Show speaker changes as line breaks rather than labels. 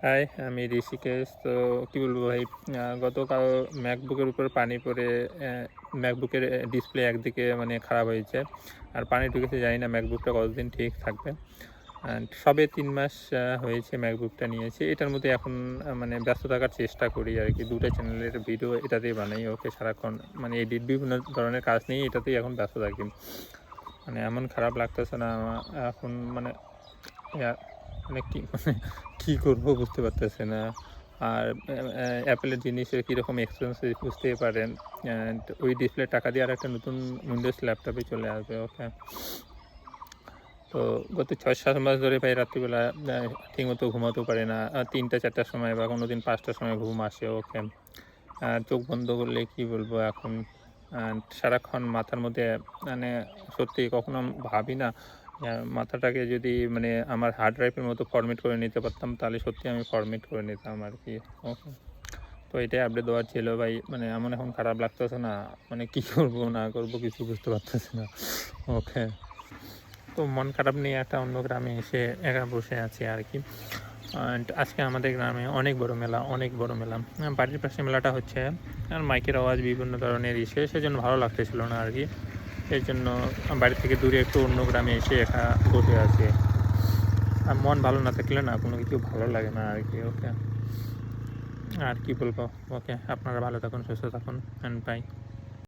High, আমি ঋষিকেশ। তো কি বলবো ভাই, গতকাল ম্যাকবুকের উপর পানি পড়ে ম্যাকবুকের ডিসপ্লে একদিকে মানে খারাপ হয়েছে। আর পানি ঢুকেছে, জানি না ম্যাকবুকটা কতদিন ঠিক থাকবে। অ্যান্ড সবে ৩ মাস হয়েছে ম্যাকবুকটা নিয়েছি। এটার মধ্যে এখন মানে ব্যস্ত থাকার চেষ্টা করি আরকি। ২ টা চ্যানেলের ভিডিও এটাতেই বানাই। ওকে সারাক্ষণ মানে এডিট বিভিন্ন ধরনের কাজ নিয়ে এটাতেই এখন ব্যস্ত থাকি। মানে এমন খারাপ লাগতেছে না এখন মানে ইয়া মানে কি মানে কি করব বুঝতে পারতেছি না। আর অ্যাপেলের জিনিসের কিরকম এক্সপেন্সিভ বুঝতেই পারেন। অ্যান্ড ওই ডিসপ্লে টাকা দিয়ে আরেকটা নতুন উইন্ডোজ ল্যাপটপে চলে আসবে। ওকে। তো গত ৬-৭ মাস ধরে ভাই রাত্রিবেলা ঠিকমতো ঘুমাতেও পারি না। ৩টা-৪টার সময় বা কোনোদিন ৫টার সময় ঘুম আসে। ওকে। চোখ বন্ধ করলে কি বলবো এখন সারাক্ষণ মাথার মধ্যে মানে সত্যি কখনো ভাবি না মাথাটাকে যদি মানে আমার হার্ড ড্রাইভের মতো ফরম্যাট করে নিতে পারতাম তাহলে সত্যি আমি ফরম্যাট করে নিতাম আরকি। ওকে। তো এটাই আপডেট দেওয়ার ছিল ভাই। মানে এমন এখন খারাপ লাগতেছে না, মানে কি করব না করব কিছু বুঝতে পারতেছি না। ওকে। তো মন খারাপ নিয়ে একটা অন্য গ্রামে এসে একা বসে আছি আরকি। অ্যান্ড আজকে আমাদের গ্রামে অনেক বড় মেলা, অনেক বড় মেলা। বাড়ির পাশে মেলাটা হচ্ছে। আর মাইকের আওয়াজ বিভিন্ন ধরনের সেজন্য ভালো লাগতেছিল না আরকি। এজন্য বাড়ি থেকে দূরে একটু অন্য গ্রামে এসে একা বসে আছি। আর মন ভালো না থাকলে না কোনো কিছু ভালো লাগে না আরকি। ওকে। আর কি বলবো? ওকে, আপনারা ভালো থাকুন, সুস্থ থাকুন, অ্যান্ড বাই।